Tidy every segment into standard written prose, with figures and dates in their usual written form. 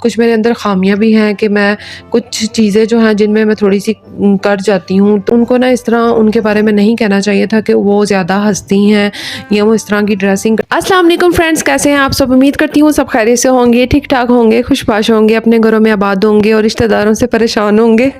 कुछ मेरे अंदर ख़ामियाँ भी हैं कि मैं कुछ चीज़ें जो हैं जिनमें मैं थोड़ी-सी कर जाती हूँ, तो उनको ना इस तरह उनके बारे में नहीं कहना चाहिए था कि वो ज़्यादा हँसती हैं या वो इस तरह की ड्रेसिंग। अस्सलाम वालेकुम फ्रेंड्स, कैसे हैं आप सब? उम्मीद करती हूँ सब खैरियत से होंगे, ठीक-ठाक होंगे, खुशबाश होंगे, अपने घरों में आबाद होंगे और रिश्तेदारों से परेशान होंगे।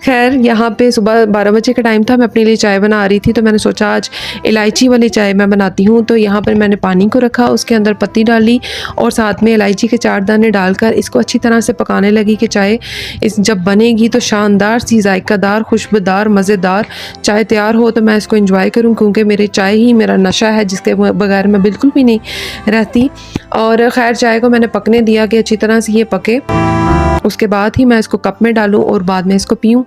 खैर यहाँ पे सुबह 12 बजे का टाइम था, मैं अपने लिए चाय बना रही थी, तो मैंने सोचा आज इलायची वाली चाय मैं बनाती हूँ। तो यहाँ पर मैंने पानी को रखा, उसके अंदर पत्ती डाली और साथ में इलायची के 4 दाने डालकर इसको अच्छी तरह से पकाने लगी कि चाय इस जब बनेगी तो शानदार सी जायकादार, खुशबूदार, मज़ेदार चाय तैयार हो तो मैं इसको एंजॉय करूँ, क्योंकि मेरी चाय ही मेरा नशा है जिसके बगैर मैं बिल्कुल भी नहीं रहती। और ख़ैर चाय को मैंने पकने दिया कि अच्छी तरह से ये पके, उसके बाद ही मैं इसको कप में डालूँ और बाद में इसको पीऊँ।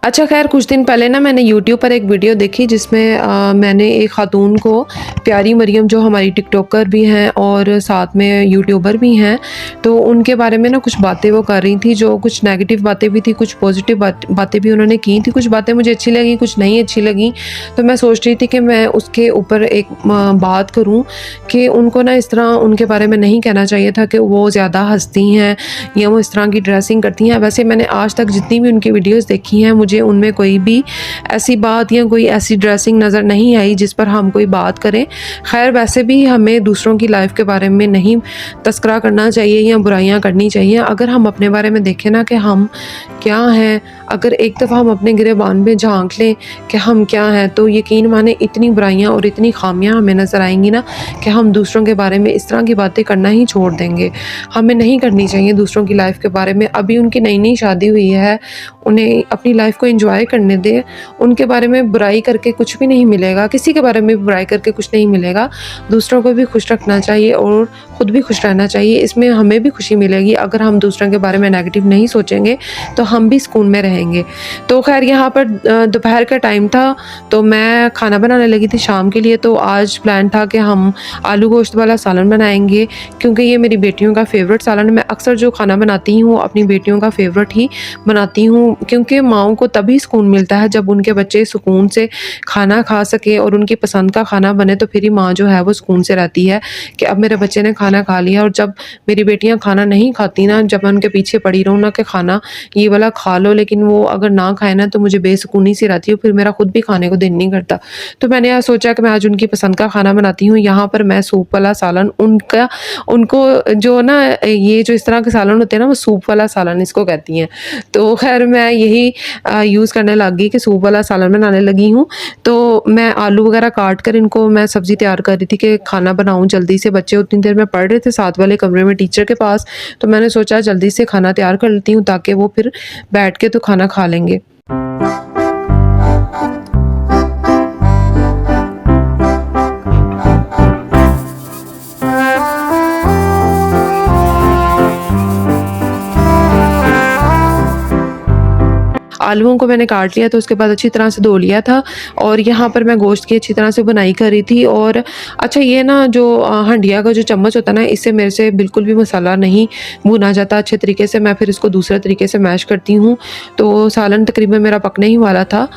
अच्छा खैर कुछ दिन पहले ना मैंने यूट्यूब पर एक वीडियो देखी जिसमें मैंने एक ख़ातून को, प्यारी मरियम जो हमारी टिकटॉकर भी हैं और साथ में यूट्यूबर भी हैं, तो उनके बारे में ना कुछ बातें वो कर रही थी, जो कुछ नेगेटिव बातें भी थी, कुछ पॉजिटिव बातें भी उन्होंने की थी। कुछ बातें मुझे अच्छी लगी, कुछ नहीं अच्छी लगी, तो मैं सोच रही थी कि मैं उसके ऊपर एक बात करूँ कि उनको ना इस तरह उनके बारे में नहीं कहना चाहिए था कि वो ज़्यादा हँसती हैं या वो इस तरह की ड्रेसिंग करती हैं। वैसे मैंने आज तक जितनी भी उनकी वीडियोज़ देखी हैं, मुझे उनमें कोई भी ऐसी बात या कोई ऐसी ड्रेसिंग नज़र नहीं आई जिस पर हम कोई बात करें। खैर वैसे भी हमें दूसरों की लाइफ के बारे में नहीं तस्करा करना चाहिए या बुराइयां करनी चाहिए। अगर हम अपने बारे में देखें ना कि हम क्या हैं, अगर एक दफ़ा हम अपने गिरेबान में झांक लें कि हम क्या हैं, तो यकीन माने इतनी बुराइयां और इतनी खामियां हमें नज़र आएंगी ना कि हम दूसरों के बारे में इस तरह की बातें करना ही छोड़ देंगे। हमें नहीं करनी चाहिए दूसरों की लाइफ के बारे में। अभी उनकी नई नई शादी हुई है, उन्हें अपनी लाइफ को एंजॉय करने दें। उनके बारे में बुराई करके कुछ भी नहीं मिलेगा, किसी के बारे में बुराई करके कुछ नहीं मिलेगा। दूसरों को भी खुश रखना चाहिए और ख़ुद भी खुश रहना चाहिए, इसमें हमें भी खुशी मिलेगी। अगर हम दूसरों के बारे में नेगेटिव नहीं सोचेंगे तो हम भी सुकून में रहेंगे। तो खैर यहाँ पर दोपहर का टाइम था, तो मैं खाना बनाने लगी थी शाम के लिए। तो आज प्लान था कि हम आलू गोश्त वाला सालन बनाएंगे, क्योंकि ये मेरी बेटियों का फेवरेट सालन है। मैं अक्सर जो खाना बनाती हूँ अपनी बेटियों का फेवरेट ही बनाती हूँ, क्योंकि माओं को तभी सुकून मिलता है जब उनके बच्चे सुकून से खाना खा सके और उनकी पसंद का खाना बने, तो फिर ही माँ जो है वो सुकून से रहती है कि अब मेरे बच्चे ने खाना खा लिया। और जब मेरी बेटियां खाना नहीं खाती ना, जब मैं उनके पीछे पड़ी रहूँ ना कि खाना ये वाला खा लो, लेकिन वो अगर ना खाए ना तो मुझे बेसुकूनी सी रहती है, फिर मेरा खुद भी खाने को दिल नहीं करता। तो मैंने आज सोचा कि मैं आज उनकी पसंद का खाना बनाती हूँ। यहाँ पर मैं सूप वाला सालन, उनको जो ना ये जो इस तरह के सालन होते हैं ना, वो सूप वाला सालन इसको कहती हैं। तो खैर मैं यही यूज़ करने लग गई कि सूप वाला सालन बनाने लगी हूँ। तो मैं आलू वगैरह काट कर इनको मैं सब्ज़ी तैयार कर रही थी कि खाना बनाऊँ जल्दी से। बच्चे उतनी देर में पढ़ रहे थे साथ वाले कमरे में टीचर के पास, तो मैंने सोचा जल्दी से खाना तैयार कर लेती हूँ ताकि वो फिर बैठ के तो खाना खा लेंगे। आलूओं को मैंने काट लिया, तो उसके बाद अच्छी तरह से धो लिया था और यहाँ पर मैं गोश्त की अच्छी तरह से बुनाई कर रही थी। और अच्छा ये ना जो हंडिया का जो चम्मच होता है ना, इससे मेरे से बिल्कुल भी मसाला नहीं भुना जाता अच्छे तरीके से। मैं फिर इसको दूसरे तरीके से मैश करती हूँ, तो सालन तकरीबन मेरा पकने ही वाला था।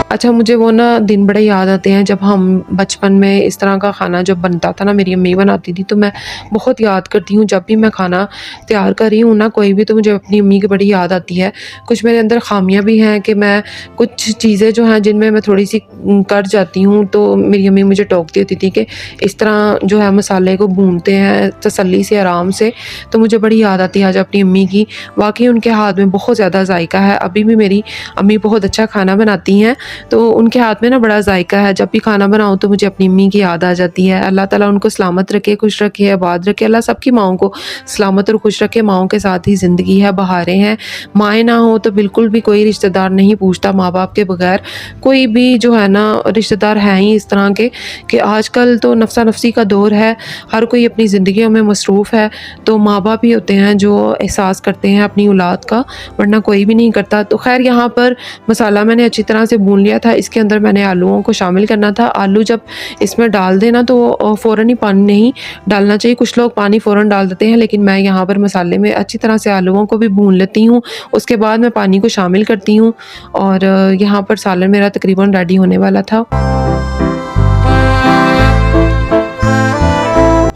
अच्छा मुझे वो ना दिन बड़े याद आते हैं जब हम बचपन में इस तरह का खाना जब बनता था ना, मेरी अम्मी बनाती थी, तो मैं बहुत याद करती हूँ। जब भी मैं खाना तैयार कर रही हूँ ना कोई भी, तो मुझे अपनी अम्मी की बड़ी याद आती है। कुछ मेरे अंदर ख़ामियाँ भी हैं कि मैं कुछ चीज़ें जो हैं जिनमें मैं थोड़ी सी कर जाती हूँ, तो मेरी अम्मी मुझे टोकती होती थी कि इस तरह जो है मसाले को भूनते हैं तसल्ली से, आराम से। तो मुझे बड़ी याद आती है आज अपनी अम्मी की। वाकई उनके हाथ में बहुत ज़्यादा जायका है। अभी भी मेरी अम्मी बहुत अच्छा खाना बनाती हैं, तो उनके हाथ में ना बड़ा जायका है। जब भी खाना बनाऊँ तो मुझे अपनी अम्मी की याद आ जाती है। अल्लाह ताला उनको सलामत रखे, खुश रखे, आबाद रखे। अल्लाह सबकी माओं को सलामत और खुश रखे। माओं के साथ ही ज़िंदगी है, बहारें हैं। माएँ ना हो तो बिल्कुल भी कोई रिश्तेदार नहीं पूछता माँ बाप के बगैर। कोई भी जो है ना रिश्तेदार हैं ही इस तरह के कि आजकल तो नफसा नफसी का दौर है, हर कोई अपनी ज़िंदगियों में मसरूफ़ है। तो माँ बाप ही होते हैं जो एहसास करते हैं अपनी औलाद का, वरना कोई भी नहीं करता। तो खैर यहाँ पर मसाला मैंने अच्छी तरह से भून लिया था। इसके अंदर मैंने आलूओं को शामिल करना था। आलू जब इसमें डाल देना तो फ़ौरन ही पानी नहीं डालना चाहिए। कुछ लोग पानी फ़ौरन डाल देते हैं, लेकिन मैं यहाँ पर मसाले में अच्छी तरह से आलूओं को भी भून लेती हूँ। उसके बाद मैं पानी को शामिल करती हूँ और यहाँ पर सालन मेरा तकरीबन रेडी होने वाला था।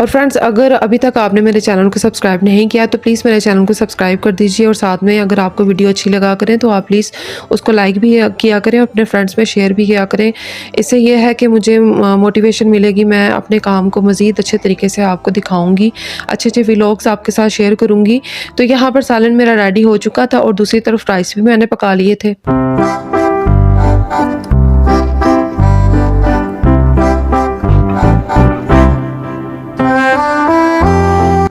और फ्रेंड्स, अगर अभी तक आपने मेरे चैनल को सब्सक्राइब नहीं किया तो प्लीज़ मेरे चैनल को सब्सक्राइब कर दीजिए, और साथ में अगर आपको वीडियो अच्छी लगा करें तो आप प्लीज़ उसको लाइक भी किया करें और अपने फ्रेंड्स में शेयर भी किया करें। इससे ये है कि मुझे मोटिवेशन मिलेगी, मैं अपने काम को मज़ीद अच्छे तरीके से आपको दिखाऊँगी, अच्छे-अच्छे व्लॉग्स आपके साथ शेयर करूँगी। तो यहाँ पर सालन मेरा रेडी हो चुका था और दूसरी तरफ राइस भी मैंने पका लिए थे।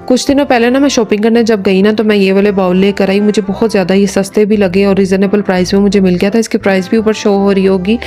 कुछ दिनों पहले ना मैं शॉपिंग करने जब गई ना, तो मैं ये वाले बाउल लेकर आई। मुझे बहुत ज़्यादा ये सस्ते भी लगे और रिजनेबल प्राइस में मुझे मिल गया था। इसकी प्राइस भी ऊपर शो हो रही होगी।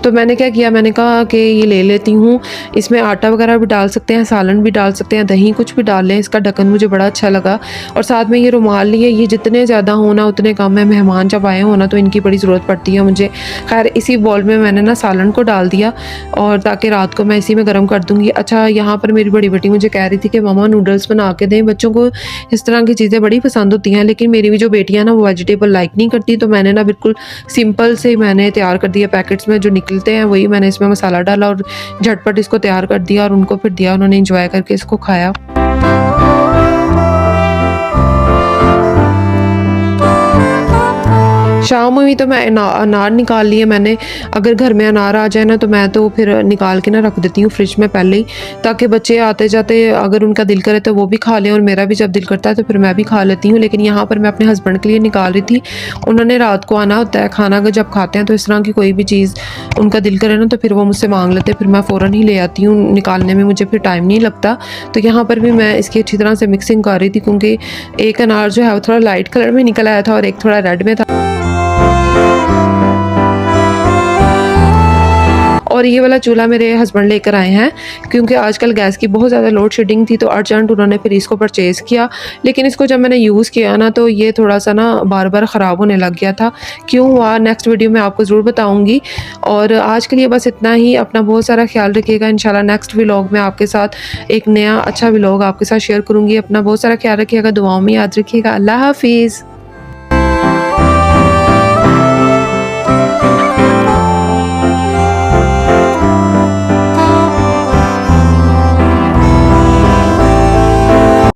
तो मैंने क्या किया, मैंने कहा कि ये ले लेती हूँ। इसमें आटा वगैरह भी डाल सकते हैं, सालन भी डाल सकते हैं, दही कुछ भी डाल लें। इसका ढक्कन मुझे बड़ा अच्छा लगा। और साथ में ये रुमाल लिए, ये जितने ज़्यादा होना उतने कम है। मेहमान जब आए हो ना तो इनकी बड़ी ज़रूरत पड़ती है मुझे। खैर, इसी बॉल में मैंने ना सालन को डाल दिया, और ताकि रात को मैं इसी में गर्म कर दूँगी। अच्छा, यहाँ पर मेरी बड़ी बेटी मुझे कह रही थी कि मम्मा नूडल्स बना के दें। बच्चों को इस तरह की चीज़ें बड़ी पसंद होती हैं, लेकिन मेरी भी जो बेटियां ना वो वेजिटेबल लाइक नहीं करती। तो मैंने ना बिल्कुल सिंपल से मैंने तैयार कर दिया, पैकेट्स में जो निकलते हैं वही मैंने इसमें मसाला डाला और झटपट इसको तैयार कर दिया और उनको फिर दिया। उन्होंने इंजॉय करके इसको खाया। शाम हुई तो मैं अनार निकाल लिए मैंने। अगर घर में अनार आ जाए ना तो मैं तो फिर निकाल के ना रख देती हूँ फ्रिज में पहले ही, ताकि बच्चे आते जाते अगर उनका दिल करे तो वो भी खा लें, और मेरा भी जब दिल करता है तो फिर मैं भी खा लेती हूँ। लेकिन यहाँ पर मैं अपने हस्बैंड के लिए निकाल रही थी। उन्होंने रात को आना होता है, खाना अगर जब खाते हैं तो इस तरह की कोई भी चीज़ उनका दिल करे ना तो फिर वो मुझसे मांग लेते, फिर मैं फ़ौरन ही ले आती हूँ। निकालने में मुझे फिर टाइम नहीं लगता। तो यहाँ पर भी मैं इसकी अच्छी तरह से मिक्सिंग कर रही थी, क्योंकि एक अनार जो है वो थोड़ा लाइट कलर में निकल आया था और एक थोड़ा रेड में था। और ये वाला चूल्हा मेरे हस्बैंड लेकर आए हैं, क्योंकि आजकल गैस की बहुत ज़्यादा लोड शेडिंग थी, तो अर्जेंट उन्होंने फिर इसको परचेज़ किया। लेकिन इसको जब मैंने यूज़ किया ना तो ये थोड़ा सा ना बार बार ख़राब होने लग गया था। क्यों हुआ, नेक्स्ट वीडियो में आपको ज़रूर बताऊँगी। और आज के लिए बस इतना ही। अपना बहुत सारा ख्याल रखिएगा। इंशाल्लाह नेक्स्ट व्लॉग में आपके साथ एक नया अच्छा व्लॉग आपके साथ शेयर करूँगी। अपना बहुत सारा ख्याल रखिएगा, दुआओं में याद रखिएगा। अल्लाह हाफिज़।